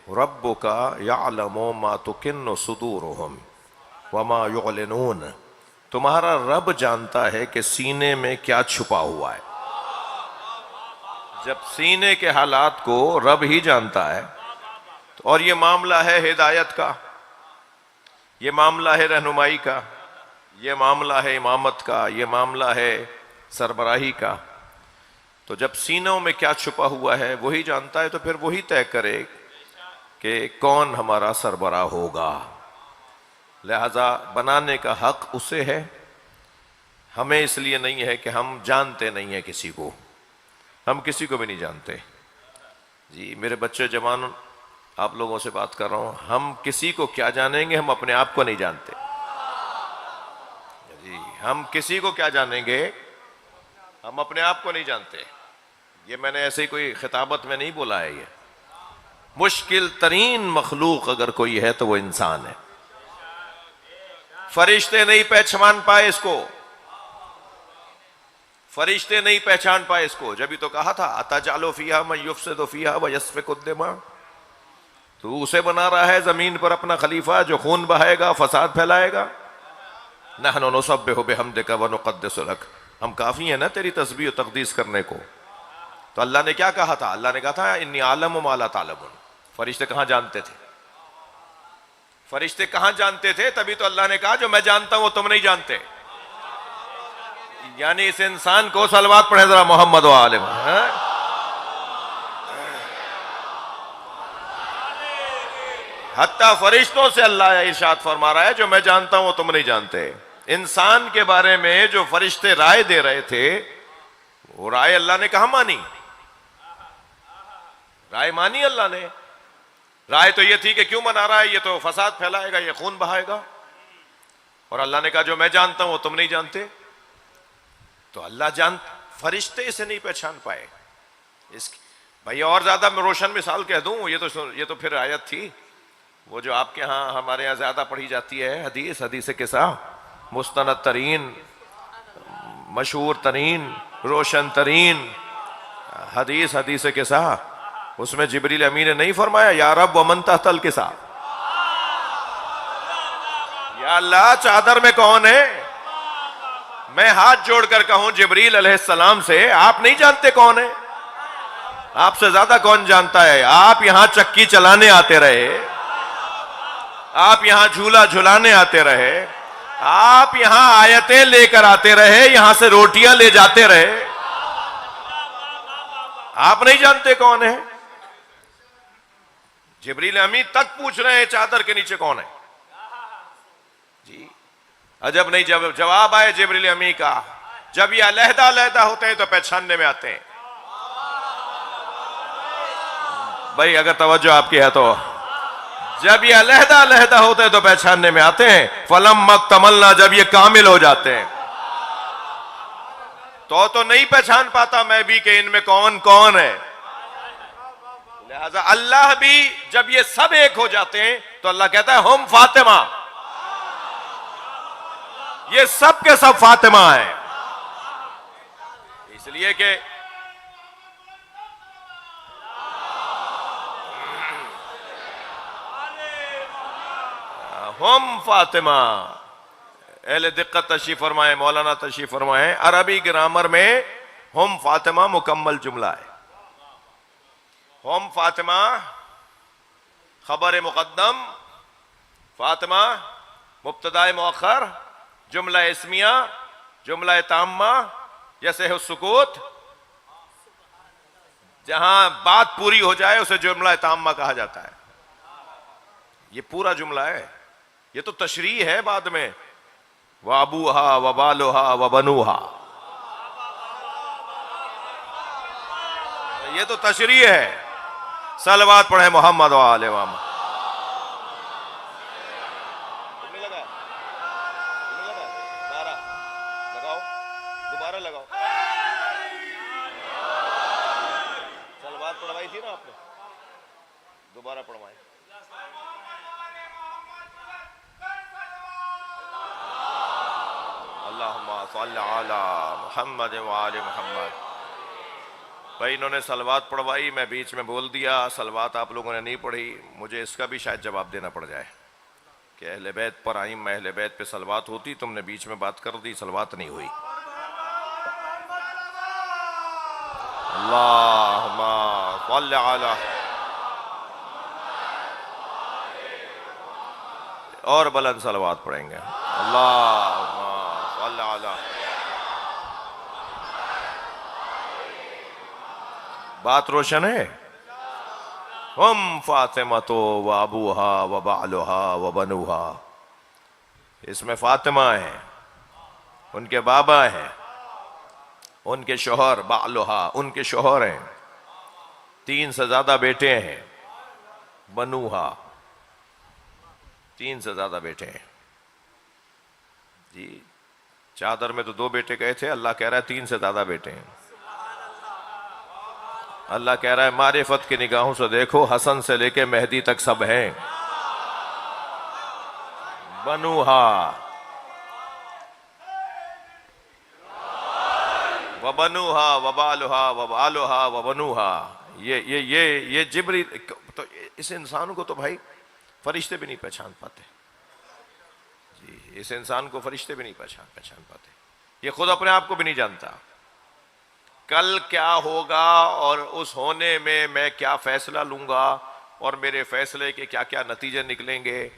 ربک یعلم ما تکن صدورہم وما یعلنون، تمہارا رب جانتا ہے کہ سینے میں کیا چھپا ہوا ہے۔ جب سینے کے حالات کو رب ہی جانتا ہے، اور یہ معاملہ ہے ہدایت کا، یہ معاملہ ہے رہنمائی کا، یہ معاملہ ہے امامت کا، یہ معاملہ ہے سربراہی کا، تو جب سینوں میں کیا چھپا ہوا ہے وہی جانتا ہے، تو پھر وہی طے کرے کہ کون ہمارا سربراہ ہوگا۔ لہذا بنانے کا حق اسے ہے، ہمیں اس لیے نہیں ہے کہ ہم جانتے نہیں ہیں کسی کو، ہم کسی کو بھی نہیں جانتے۔ جی میرے بچے جوان، آپ لوگوں سے بات کر رہا ہوں، ہم کسی کو کیا جانیں گے، ہم اپنے آپ کو نہیں جانتے۔ جی ہم کسی کو کیا جانیں گے، ہم اپنے آپ کو نہیں جانتے۔ یہ میں نے ایسے ہی کوئی خطابت میں نہیں بولا ہے، یہ مشکل ترین مخلوق اگر کوئی ہے تو وہ انسان ہے۔ فرشتے نہیں پہچان پائے اس کو، فرشتے نہیں پہچان پائے اس کو، جبھی تو کہا تھا اتجعل فیہا من یفسد فیہا ویسفک الدماء، تو اسے بنا رہا ہے زمین پر اپنا خلیفہ جو خون بہائے گا، فساد پھیلائے گا۔ نحن نسبح بحمدک ونقدس لک، ہم کافی ہیں نا تیری تسبیح و تقدیس کرنے کو۔ تو اللہ نے کیا کہا تھا؟ اللہ نے کہا تھا انی اعلم ما لا تعلمون۔ فرشتے کہاں جانتے تھے؟ فرشتے کہاں جانتے تھے؟ تبھی تو اللہ نے کہا جو میں جانتا ہوں وہ تم نہیں جانتے۔ یعنی اس انسان کو صلوات پڑھے ذرا محمد و آل محمد۔ حتیٰ فرشتوں سے اللہ ارشاد فرما رہا ہے جو میں جانتا ہوں وہ تم نہیں جانتے۔ انسان کے بارے میں جو فرشتے رائے دے رہے تھے، وہ رائے اللہ نے کہاں مانی؟ رائے مانی اللہ نے؟ رائے تو یہ تھی کہ کیوں منا رہا ہے، یہ تو فساد پھیلائے گا، یہ خون بہائے گا، اور اللہ نے کہا جو میں جانتا ہوں وہ تم نہیں جانتے۔ تو اللہ فرشتے اسے نہیں پہچان پائے۔ بھائی اور زیادہ میں روشن مثال کہہ دوں، یہ تو پھر آیت تھی وہ جو آپ کے ہاں ہمارے یہاں زیادہ پڑھی جاتی ہے، حدیث قصہ، مستند ترین، مشہور ترین، روشن ترین حدیث قصہ۔ اس میں جبریل امین نے نہیں فرمایا یا رب ومن تحت القصہ، یا اللہ چادر میں کون ہے؟ میں ہاتھ جوڑ کر کہوں جبریل علیہ السلام سے آپ نہیں جانتے کون ہے؟ آپ سے زیادہ کون جانتا ہے؟ آپ یہاں چکی چلانے آتے رہے، آپ یہاں جھولا جھلانے آتے رہے، آپ یہاں آیتیں لے کر آتے رہے، یہاں سے روٹیاں لے جاتے رہے، آپ نہیں جانتے کون ہے؟ جبریل امین تک پوچھ رہے ہیں چادر کے نیچے کون ہے۔ جی عجب نہیں، جب جواب آئے جبریل امین کا، جب یہ علیحدہ علیحدہ ہوتے ہیں تو پہچاننے میں آتے ہیں۔ بھائی اگر توجہ آپ کی ہے تو جب یہ علیحدہ علیحدہ ہوتے ہیں تو پہچاننے میں آتے ہیں۔ فَلَمَّا اكْتَمَلْنَا، جب یہ کامل ہو جاتے ہیں تو نہیں پہچان پاتا میں بھی کہ ان میں کون کون ہے۔ لہذا اللہ بھی جب یہ سب ایک ہو جاتے ہیں تو اللہ کہتا ہے ہم فاطمہ، یہ سب کے سب فاطمہ ہیں۔ اس لیے کہ ہم فاطمہ، اہل دقت تشریف فرمائے، مولانا تشریف فرمائے، عربی گرامر میں ہم فاطمہ مکمل جملہ ہے۔ ہم فاطمہ خبر مقدم، فاطمہ مبتدا مؤخر، جملہ اسمیہ، جملہ تامہ، جیسے السکوت، جہاں بات پوری ہو جائے اسے جملہ تامہ کہا جاتا ہے۔ یہ پورا جملہ ہے، یہ تو تشریح ہے بعد میں، وَأَبُوهَا وَبَالُهَا وَبَنُوهَا، یہ تو تشریح ہے۔ صلوات پڑھیں محمد و آل محمد۔ دوبارہ لگاؤ، صلوات پڑھوائی تھی نا آپ نے، دوبارہ پڑھوائیں۔ اللہم صل علی محمد و آل محمد۔ بھائی انہوں نے صلوات پڑھوائی، میں بیچ میں بول دیا، صلوات آپ لوگوں نے نہیں پڑھی، مجھے اس کا بھی شاید جواب دینا پڑ جائے کہ اہل بیت پر ائمہ اہل بیت پہ صلوات ہوتی، تم نے بیچ میں بات کر دی، صلوات نہیں ہوئی۔ اللہم صل علی، اور بلند صلوات پڑھیں گے، اللہم صل علی۔ بات روشن ہے؟ ہم فاطمۃ و ابوہا و بعلہا و بنوہا، اس میں فاطمہ ہیں، ان کے بابا ہیں، ان کے شوہر، بعلہا ان کے شوہر ہیں، 3 سے زیادہ بیٹے ہیں، بنوہا 3 سے زیادہ بیٹے ہیں۔ جی چادر میں تو 2 بیٹے گئے تھے، اللہ کہہ رہا ہے 3 سے زیادہ بیٹے ہیں۔ اللہ کہہ رہا ہے معرفت کی نگاہوں سے دیکھو، حسن سے لے کے مہدی تک سب ہیں۔ بنوہا وبنوہا وبالہا وبالہا وبنوہا، یہ جبریل، تو اس انسان کو تو بھائی فرشتے بھی نہیں پہچان پاتے۔ جی اس انسان کو فرشتے بھی نہیں پہچان پاتے، یہ خود اپنے آپ کو بھی نہیں جانتا کل کیا ہوگا، اور اس ہونے میں کیا فیصلہ لوں گا، اور میرے فیصلے کے کیا کیا نتیجے نکلیں گے،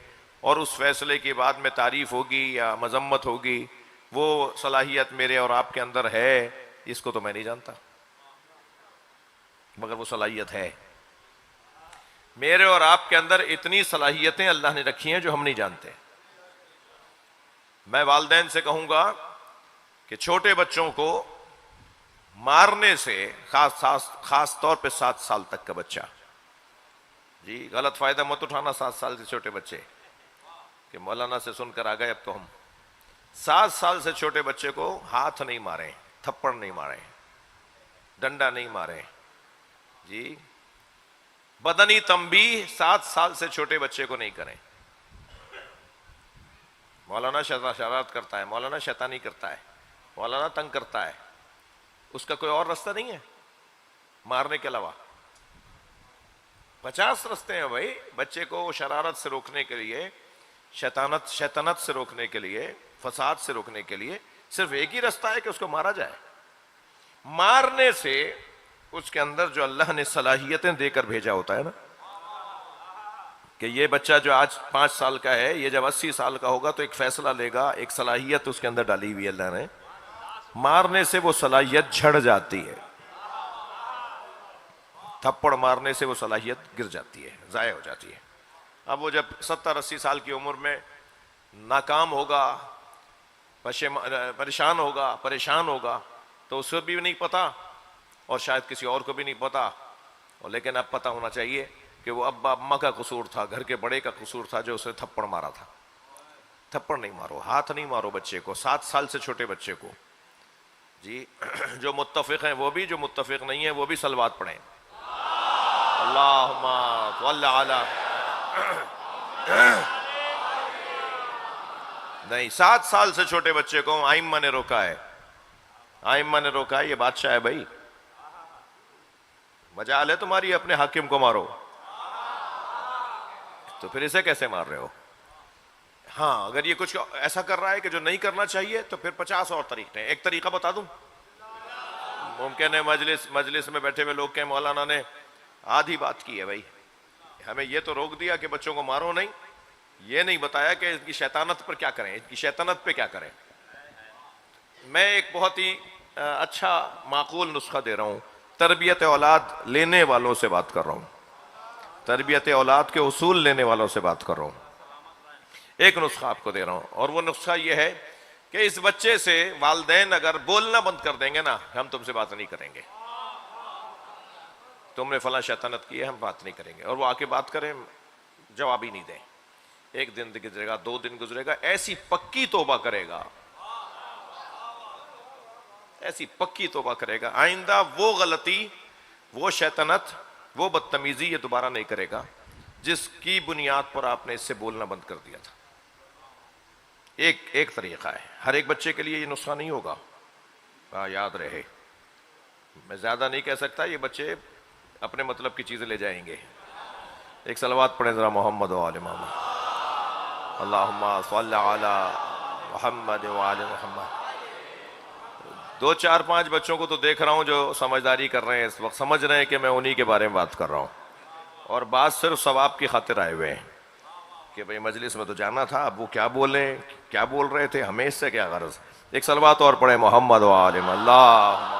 اور اس فیصلے کے بعد میں تعریف ہوگی یا مذمت ہوگی، وہ صلاحیت میرے اور آپ کے اندر ہے، اس کو تو میں نہیں جانتا، مگر وہ صلاحیت ہے میرے اور آپ کے اندر۔ اتنی صلاحیتیں اللہ نے رکھی ہیں جو ہم نہیں جانتے۔ میں والدین سے کہوں گا کہ چھوٹے بچوں کو مارنے سے، خاص طور پہ 7 سال تک کا بچہ، جی غلط فائدہ مت اٹھانا 7 سال سے چھوٹے بچے کہ مولانا سے سن کر آ گئے اب تو ہم۔ 7 سال سے چھوٹے بچے کو ہاتھ نہیں ماریں، تھپڑ نہیں ماریں، ڈنڈا نہیں ماریں، جی بدنی تنبیہ 7 سال سے چھوٹے بچے کو نہیں کریں۔ مولانا شرارت کرتا ہے، مولانا شیطانی کرتا ہے، مولانا تنگ کرتا ہے، اس کا کوئی اور رستہ نہیں ہے مارنے کے علاوہ؟ 50 رستے ہیں بھائی بچے کو شرارت سے روکنے کے لیے، شیطنت سے روکنے کے لیے، فساد سے روکنے کے لیے صرف ایک ہی رستہ ہے کہ اس کو مارا جائے۔ مارنے سے اس کے اندر جو اللہ نے صلاحیتیں دے کر بھیجا ہوتا ہے نا، کہ یہ بچہ جو آج 5 سال کا ہے، یہ جب 80 سال کا ہوگا تو ایک فیصلہ لے گا، ایک صلاحیت اس کے اندر ڈالی ہوئی اللہ نے، مارنے سے وہ صلاحیت جھڑ جاتی ہے، تھپڑ مارنے سے وہ صلاحیت گر جاتی ہے، ضائع ہو جاتی ہے۔ اب وہ جب 70-80 سال کی عمر میں ناکام ہوگا، پریشان ہوگا تو اسے بھی نہیں پتا، اور شاید کسی اور کو بھی نہیں پتا، لیکن اب پتا ہونا چاہیے کہ وہ ابا اماں کا قصور تھا، گھر کے بڑے کا قصور تھا جو اسے تھپڑ مارا تھا۔ تھپڑ نہیں مارو، ہاتھ نہیں مارو بچے کو، 7 سال سے چھوٹے بچے کو۔ جی جو متفق ہیں وہ بھی، جو متفق نہیں ہیں وہ بھی صلوات پڑھیں۔ اللہم صل علی، نہیں 7 سال سے چھوٹے بچے کو ائمہ نے روکا ہے، ائمہ نے روکا ہے، یہ بادشاہ ہے بھائی، مجال ہے تمہاری اپنے حاکم کو مارو، تو پھر اسے کیسے مار رہے ہو؟ ہاں اگر یہ کچھ ایسا کر رہا ہے کہ جو نہیں کرنا چاہیے تو پھر 50 اور طریقے ہیں۔ ایک طریقہ بتا دوں، ممکن ہے مجلس میں بیٹھے ہوئے لوگ کہیں مولانا نے آدھی بات کی ہے، بھائی ہمیں یہ تو روک دیا کہ بچوں کو مارو نہیں، یہ نہیں بتایا کہ اس کی شیطانت پر کیا کریں، اس کی شیطانت پہ کیا کریں۔ میں ایک بہت ہی اچھا معقول نسخہ دے رہا ہوں، تربیت اولاد لینے والوں سے بات کر رہا ہوں، تربیت اولاد کے اصول لینے والوں سے بات کر رہا ہوں۔ ایک نسخہ آپ کو دے رہا ہوں، اور وہ نسخہ یہ ہے کہ اس بچے سے والدین اگر بولنا بند کر دیں گے نا، ہم تم سے بات نہیں کریں گے، تم نے فلاں شیطنت کی ہے، ہم بات نہیں کریں گے، اور وہ آ کے بات کریں جواب ہی نہیں دیں، 1 دن گزرے گا، 2 دن گزرے گا، ایسی پکی توبہ کرے گا، ایسی پکی توبہ کرے گا، آئندہ وہ غلطی، وہ شیطنت، وہ بدتمیزی یہ دوبارہ نہیں کرے گا جس کی بنیاد پر آپ نے اس سے بولنا بند کر دیا تھا۔ ایک طریقہ ہے، ہر ایک بچے کے لیے یہ نسخہ نہیں ہوگا، یاد رہے، میں زیادہ نہیں کہہ سکتا، یہ بچے اپنے مطلب کی چیزیں لے جائیں گے. ایک صلوات پڑھیں ذرا محمد و آل محمد. اللہم صلی علی محمد و آل محمد. 2 4 5 بچوں کو تو دیکھ رہا ہوں جو سمجھداری کر رہے ہیں اس وقت، سمجھ رہے ہیں کہ میں انہی کے بارے میں بات کر رہا ہوں، اور بات صرف ثواب کی خاطر آئے ہوئے ہیں کہ بھئی مجلس میں تو جانا تھا، اب وہ کیا بولیں، کیا بول رہے تھے، ہمیں اس سے کیا غرض. ایک صلوات اور پڑھیں محمد و آل محمد. اللہ